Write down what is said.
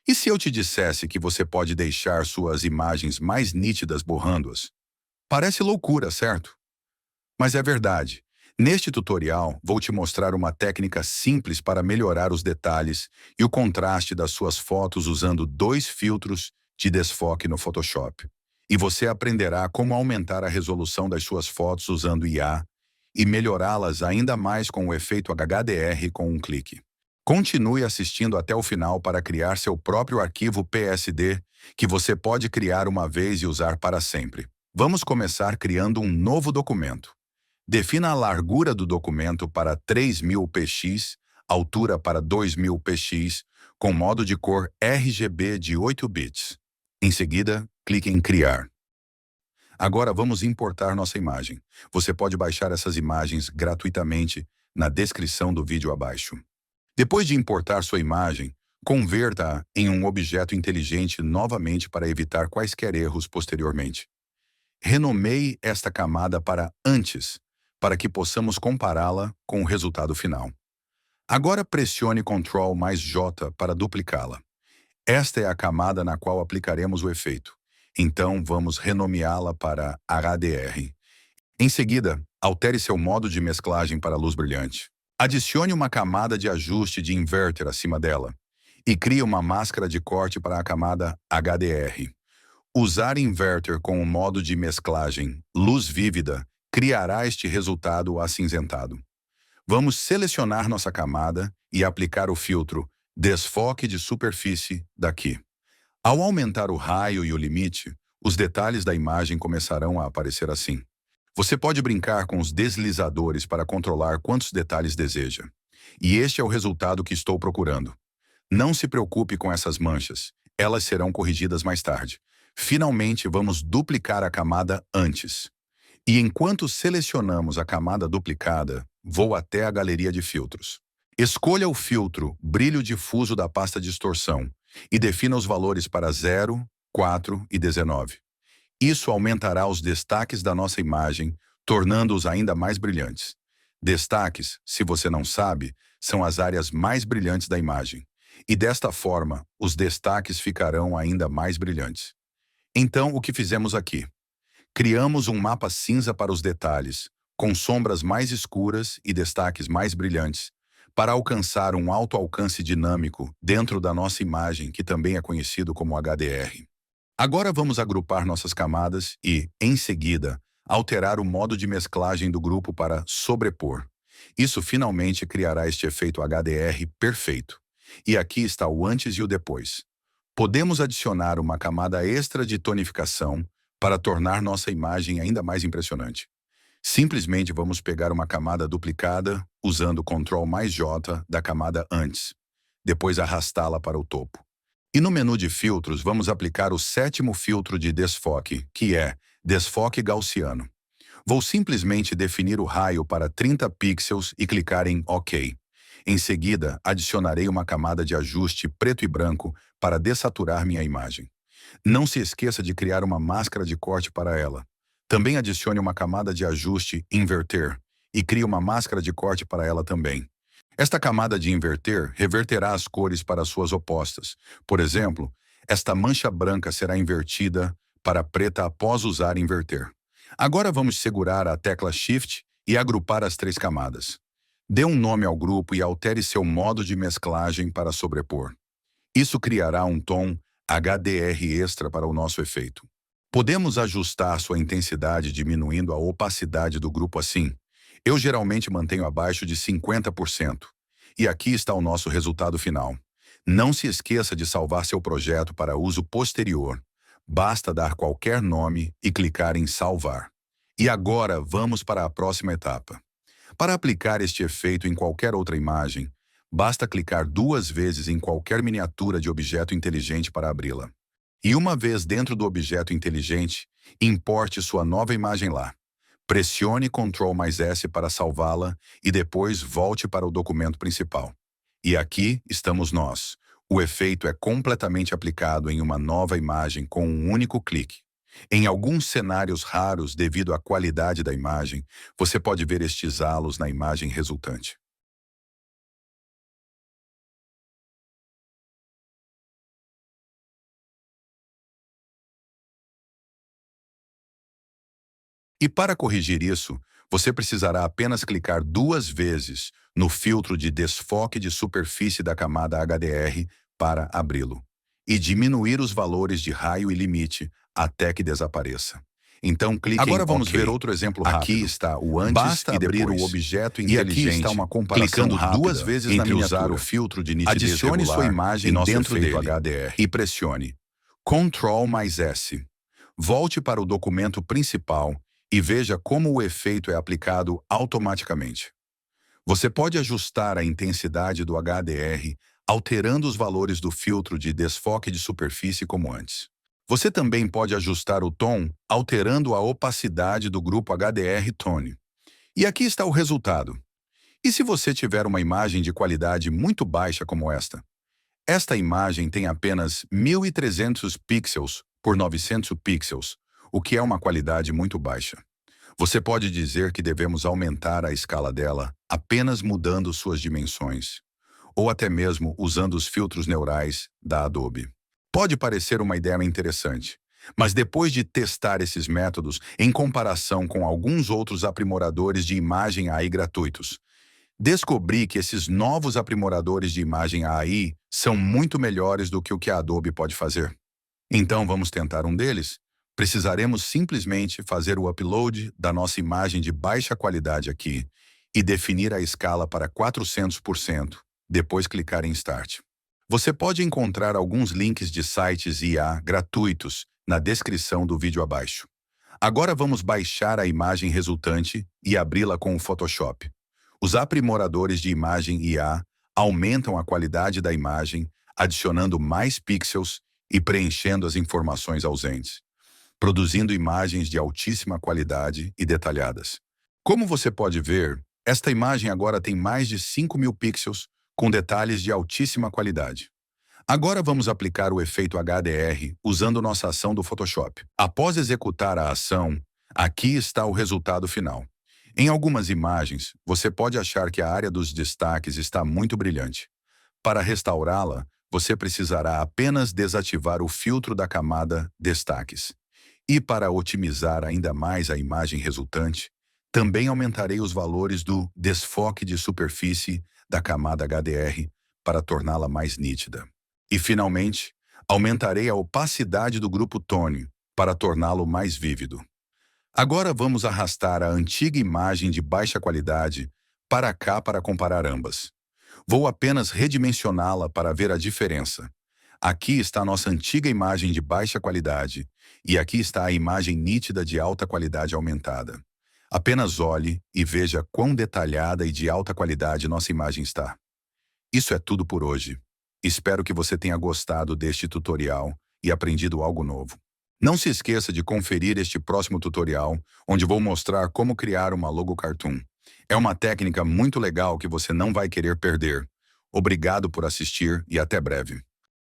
E se eu te dissesse que você pode deixar suas imagens mais nítidas borrando-as? Parece loucura, certo? Mas é verdade. Neste tutorial, vou te mostrar uma técnica simples para melhorar os detalhes e o contraste das suas fotos usando dois filtros de desfoque no Photoshop. E você aprenderá como aumentar a resolução das suas fotos usando IA e melhorá-las ainda mais com o efeito HDR com um clique. Continue assistindo até o final para criar seu próprio arquivo PSD, que você pode criar uma vez e usar para sempre. Vamos começar criando um novo documento. Defina a largura do documento para 3000 px, altura para 2000 px, com modo de cor RGB de 8 bits. Em seguida, clique em Criar. Agora vamos importar nossa imagem. Você pode baixar essas imagens gratuitamente na descrição do vídeo abaixo. Depois de importar sua imagem, converta-a em um objeto inteligente novamente para evitar quaisquer erros posteriormente. Renomeie esta camada para Antes, para que possamos compará-la com o resultado final. Agora pressione Ctrl mais J para duplicá-la. Esta é a camada na qual aplicaremos o efeito. Então, vamos renomeá-la para HDR. Em seguida, altere seu modo de mesclagem para luz brilhante. Adicione uma camada de ajuste de inverter acima dela e crie uma máscara de corte para a camada HDR. Usar inverter com o modo de mesclagem luz vívida criará este resultado acinzentado. Vamos selecionar nossa camada e aplicar o filtro Desfoque de superfície daqui. Ao aumentar o raio e o limite, os detalhes da imagem começarão a aparecer assim. Você pode brincar com os deslizadores para controlar quantos detalhes deseja. E este é o resultado que estou procurando. Não se preocupe com essas manchas, elas serão corrigidas mais tarde. Finalmente, vamos duplicar a camada Antes. E enquanto selecionamos a camada duplicada, vou até a galeria de filtros. Escolha o filtro Brilho Difuso da pasta Distorção e defina os valores para 0, 4 e 19. Isso aumentará os destaques da nossa imagem, tornando-os ainda mais brilhantes. Destaques, se você não sabe, são as áreas mais brilhantes da imagem. E desta forma, os destaques ficarão ainda mais brilhantes. Então, o que fizemos aqui? Criamos um mapa cinza para os detalhes, com sombras mais escuras e destaques mais brilhantes, para alcançar um alto alcance dinâmico dentro da nossa imagem, que também é conhecido como HDR. Agora vamos agrupar nossas camadas e, em seguida, alterar o modo de mesclagem do grupo para sobrepor. Isso finalmente criará este efeito HDR perfeito. E aqui está o antes e o depois. Podemos adicionar uma camada extra de tonificação para tornar nossa imagem ainda mais impressionante. Simplesmente vamos pegar uma camada duplicada usando Ctrl mais J da camada Antes, depois arrastá-la para o topo. E no menu de filtros vamos aplicar o sétimo filtro de desfoque, que é Desfoque Gaussiano. Vou simplesmente definir o raio para 30 pixels e clicar em OK. Em seguida, adicionarei uma camada de ajuste preto e branco para dessaturar minha imagem. Não se esqueça de criar uma máscara de corte para ela. Também adicione uma camada de ajuste Inverter e crie uma máscara de corte para ela também. Esta camada de inverter reverterá as cores para suas opostas. Por exemplo, esta mancha branca será invertida para preta após usar inverter. Agora vamos segurar a tecla Shift e agrupar as três camadas. Dê um nome ao grupo e altere seu modo de mesclagem para sobrepor. Isso criará um tom HDR extra para o nosso efeito. Podemos ajustar sua intensidade diminuindo a opacidade do grupo assim. Eu geralmente mantenho abaixo de 50%. E aqui está o nosso resultado final. Não se esqueça de salvar seu projeto para uso posterior. Basta dar qualquer nome e clicar em Salvar. E agora vamos para a próxima etapa. Para aplicar este efeito em qualquer outra imagem, basta clicar 2 vezes em qualquer miniatura de objeto inteligente para abri-la. E uma vez dentro do objeto inteligente, importe sua nova imagem lá. Pressione Ctrl mais S para salvá-la e depois volte para o documento principal. E aqui estamos nós. O efeito é completamente aplicado em uma nova imagem com um único clique. Em alguns cenários raros, devido à qualidade da imagem, você pode ver estes halos na imagem resultante. E para corrigir isso, você precisará apenas clicar 2 vezes no filtro de desfoque de superfície da camada HDR para abri-lo e diminuir os valores de raio e limite até que desapareça. Então clique Agora em vamos OK. ver outro exemplo Aqui rápido. está o antes Basta e abrir depois. o objeto E inteligente, aqui está uma comparação clicando rápida 2 vezes na entre usar miniatura. o filtro de nitidez Adicione regular sua imagem e nosso dentro efeito dele HDR e pressione Ctrl+S. Volte para o documento principal e veja como o efeito é aplicado automaticamente. Você pode ajustar a intensidade do HDR alterando os valores do filtro de desfoque de superfície como antes. Você também pode ajustar o tom alterando a opacidade do grupo HDR Tone. E aqui está o resultado. E se você tiver uma imagem de qualidade muito baixa como esta? Esta imagem tem apenas 1.300 pixels por 900 pixels, o que é uma qualidade muito baixa. Você pode dizer que devemos aumentar a escala dela apenas mudando suas dimensões, ou até mesmo usando os filtros neurais da Adobe. Pode parecer uma ideia interessante, mas depois de testar esses métodos em comparação com alguns outros aprimoradores de imagem AI gratuitos, descobri que esses novos aprimoradores de imagem AI são muito melhores do que o que a Adobe pode fazer. Então vamos tentar um deles? Precisaremos simplesmente fazer o upload da nossa imagem de baixa qualidade aqui e definir a escala para 400%, depois clicar em Start. Você pode encontrar alguns links de sites IA gratuitos na descrição do vídeo abaixo. Agora vamos baixar a imagem resultante e abri-la com o Photoshop. Os aprimoradores de imagem IA aumentam a qualidade da imagem, adicionando mais pixels e preenchendo as informações ausentes, produzindo imagens de altíssima qualidade e detalhadas. Como você pode ver, esta imagem agora tem mais de 5.000 pixels com detalhes de altíssima qualidade. Agora vamos aplicar o efeito HDR usando nossa ação do Photoshop. Após executar a ação, aqui está o resultado final. Em algumas imagens, você pode achar que a área dos destaques está muito brilhante. Para restaurá-la, você precisará apenas desativar o filtro da camada Destaques. E para otimizar ainda mais a imagem resultante, também aumentarei os valores do desfoque de superfície da camada HDR para torná-la mais nítida. E, finalmente, aumentarei a opacidade do grupo Tone para torná-lo mais vívido. Agora vamos arrastar a antiga imagem de baixa qualidade para cá para comparar ambas. Vou apenas redimensioná-la para ver a diferença. Aqui está a nossa antiga imagem de baixa qualidade e aqui está a imagem nítida de alta qualidade aumentada. Apenas olhe e veja quão detalhada e de alta qualidade nossa imagem está. Isso é tudo por hoje. Espero que você tenha gostado deste tutorial e aprendido algo novo. Não se esqueça de conferir este próximo tutorial, onde vou mostrar como criar uma logo cartoon. É uma técnica muito legal que você não vai querer perder. Obrigado por assistir e até breve.